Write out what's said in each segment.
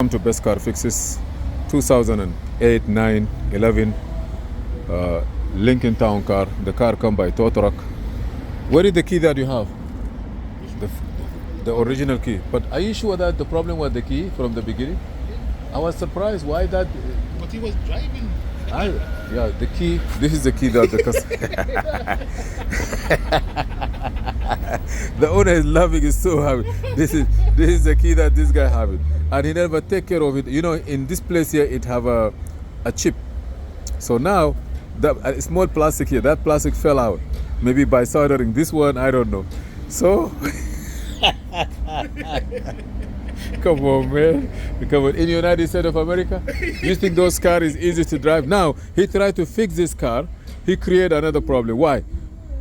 Welcome to Best Car Fixes 2008, 9, 11 Lincoln Town car. The car come by tow truck. Where is the key that you have? The, the original key. But are you sure that the problem was the key from the beginning? I was surprised why that. But he was driving. Yeah, the key. This is the key that the the owner is laughing. Is so happy. This is the key that this guy have it, and he never take care of it. You know, in this place here, it have a chip. So now, a small plastic here. That plastic fell out. Maybe by soldering this one, I don't know. So. Come on, man. Come on. In the United States of America, you think those cars is easy to drive? Now, he tried to fix this car. He created another problem. Why?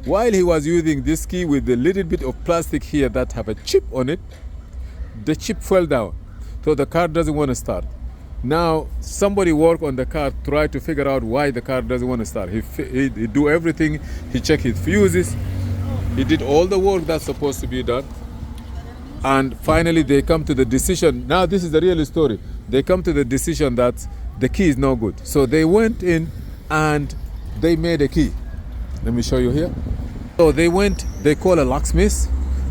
While he was using this key with a little bit of plastic here that have a chip on it, the chip fell down. So the car doesn't want to start. Now, somebody work on the car, try to figure out why the car doesn't want to start. He do everything. He checked his fuses. He did all the work that's supposed to be done. And finally, they come to the decision. Now, this is the real story. They come to the decision that the key is no good. So they went in and they made a key. Let me show you here. So they call a locksmith.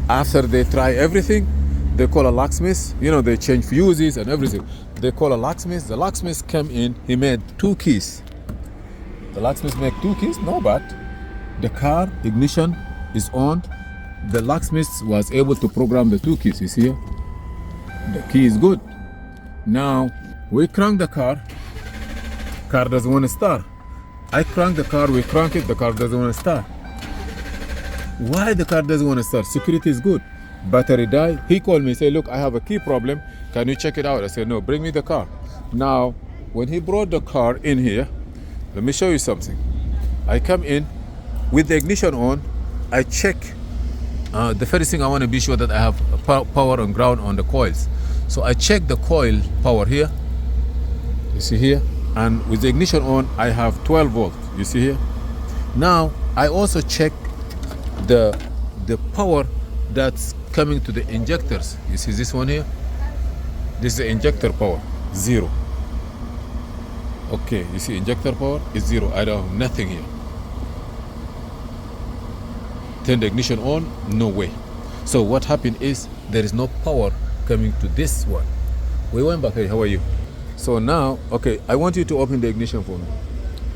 After they try everything, they call a locksmith. You know, they change fuses and everything. They call a locksmith. The locksmith came in. He made 2 keys. The locksmith made 2 keys. No, but the car ignition is on. The locksmith was able to program the 2 keys. You see here? The key is good. Now, we crank the car. Car doesn't want to start. I crank the car, we crank it, the car doesn't want to start. Why the car doesn't want to start? Security is good. Battery died. He called me, say, look, I have a key problem. Can you check it out? I said, no, bring me the car. Now, when he brought the car in here, let me show you something. I come in with the ignition on. I check. The first thing I want to be sure that I have power and ground on the coils. So I check the coil power here. You see here? And with the ignition on, I have 12 volts. You see here? Now, I also check the power that's coming to the injectors. You see this one here? This is the injector power, 0. Okay, you see injector power is 0. I don't have nothing here. Turn the ignition on, no way. So what happened is there is no power coming to this one. We went back. Hey, how are you? So now, okay, I want you to open the ignition for me.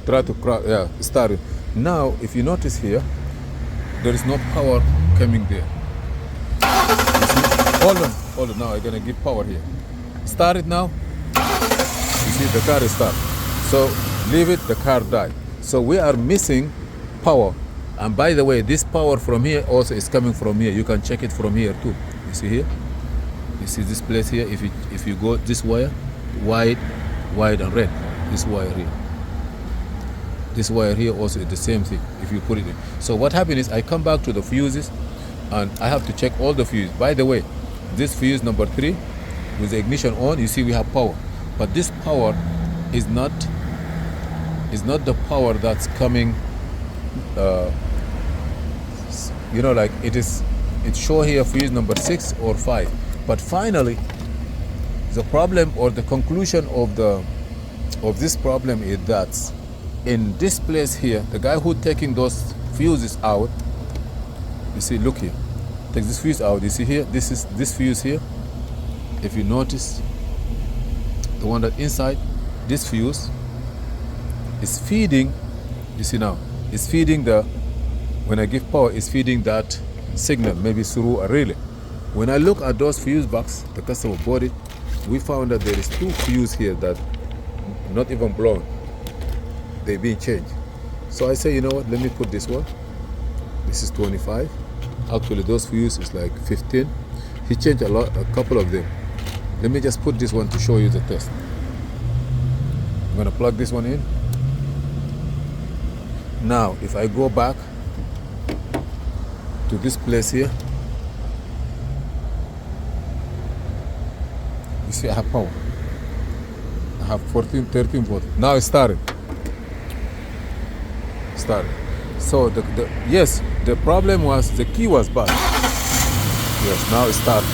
Try to start it. Now, if you notice here, there is no power coming there. You see? Hold on. Now I'm gonna give power here. Start it now. You see, the car is started. So leave it, the car died. So we are missing power. And by the way, this power from here also is coming from here. You can check it from here too. You see here? You see this place here? If you go this wire, white and red. This wire here. This wire here also is the same thing if you put it in. So what happened is I come back to the fuses and I have to check all the fuses. By the way, this fuse number 3 with the ignition on, you see we have power. But this power is not the power that's coming you know, like it's show here fuse number 6 or 5. But finally, the problem or the conclusion of this problem is that in this place here, the guy who taking those fuses out, you see, look here, take this fuse out. You see here, this fuse here. If you notice, the one that inside, this fuse is feeding. You see now, it's feeding when I give power, it's feeding that signal, maybe through a relay. When I look at those fuse box, the customer bought it, we found that there is 2 fuses here that not even blown. They're being changed. So I say, you know what, let me put this one. This is 25. Actually, those fuses is like 15. He changed a couple of them. Let me just put this one to show you the test. I'm gonna plug this one in. Now, if I go back to this place here, you see I have power. I have 14, 13 volts. Now it started. So the problem was the key was bad. Yes, now it started.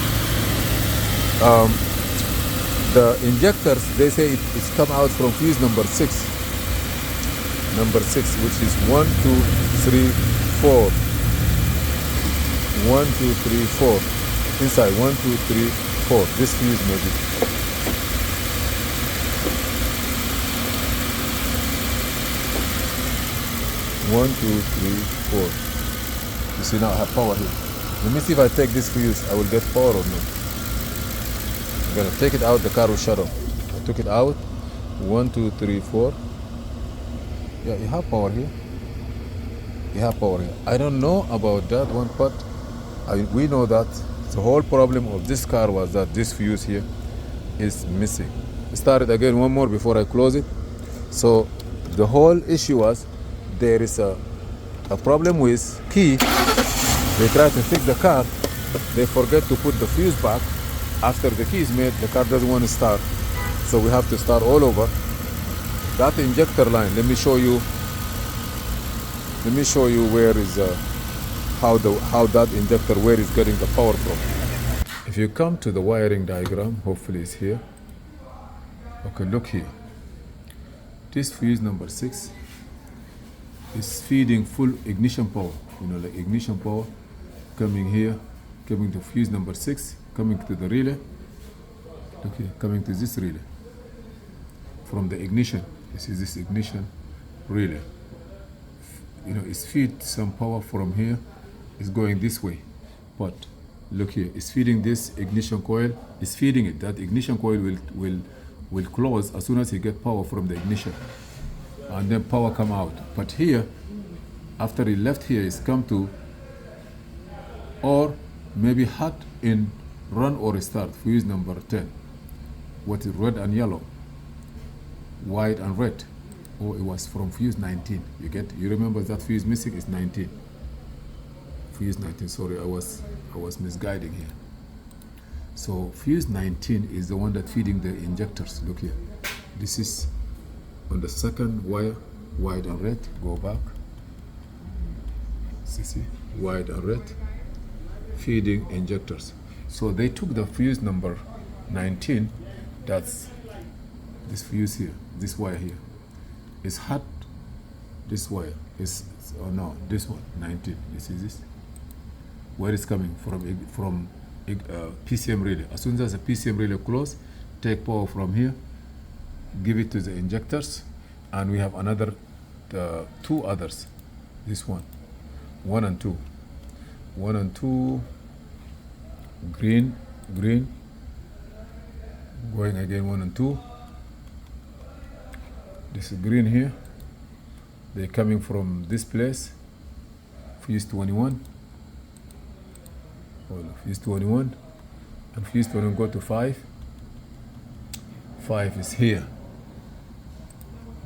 the injectors, they say it's come out from fuse number 6. Number 6, which is 1, 2, 3, 4. 1, 2, 3, 4. Inside 1, 2, 3, 4. This fuse maybe. One, two, three, four. You see now I have power here. Let me see if I take this fuse, I will get power or not. I'm gonna take it out, the car will shut off. I took it out. 1, 2, 3, 4. Yeah, you have power here. You have power here. I don't know about that one, but we know that the whole problem of this car was that this fuse here is missing. Start it again one more before I close it. So the whole issue was there is a problem with key. They try to fix the car. They forget to put the fuse back. After the key is made, the car doesn't want to start. So we have to start all over. That injector line, let me show you where is how that injector, where is getting the power from. If you come to the wiring diagram, hopefully it's here. Okay, look here. This fuse number 6 is feeding full ignition power. You know, like ignition power coming here, coming to fuse number 6, coming to the relay. Look here, coming to this relay from the ignition. This is this ignition relay. You know, it's feed some power from here. It's going this way, but look here, it's feeding this ignition coil. It's feeding it. That ignition coil will close as soon as you get power from the ignition, and then power come out. But here, after it left here, it's come to, or maybe hot in run or start, fuse number 10. What is red and yellow, white and red? Oh, it was from fuse 19. You remember that fuse missing is 19. Fuse 19, sorry, I was misguiding here. So fuse 19 is the one that feeding the injectors. Look here. This is on the second wire, white and red. Go back. See, white and red, feeding injectors. So they took the fuse number 19, that's this fuse here, this wire here. It's hot, this wire is, oh no, this one, 19, you see this? Where it's coming from PCM relay. As soon as the PCM relay close, take power from here, give it to the injectors, and we have another, two others. This one, 1 and 2. 1 and 2, green, going again 1 and 2. This is green here. They're coming from this place, fuse 21. Fuse 21, and fuse 21 go to 5. 5 is here.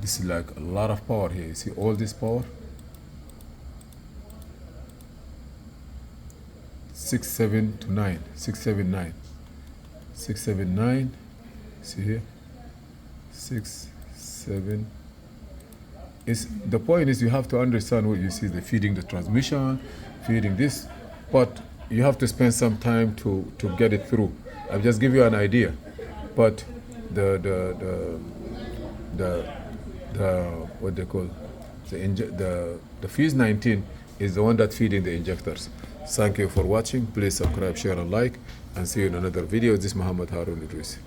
This is like a lot of power here. You see all this power? 6, 7 to 9. 6, 7, 9. 6, 7, 9. See here? 6, 7. The point is you have to understand what you see. They're feeding the transmission, feeding this, but you have to spend some time to get it through. I'll just give you an idea, but the what they call the fuse 19 is the one that's feeding the injectors. Thank you for watching. Please subscribe, share, and like, and see you in another video. This is Muhammad Harun Idris.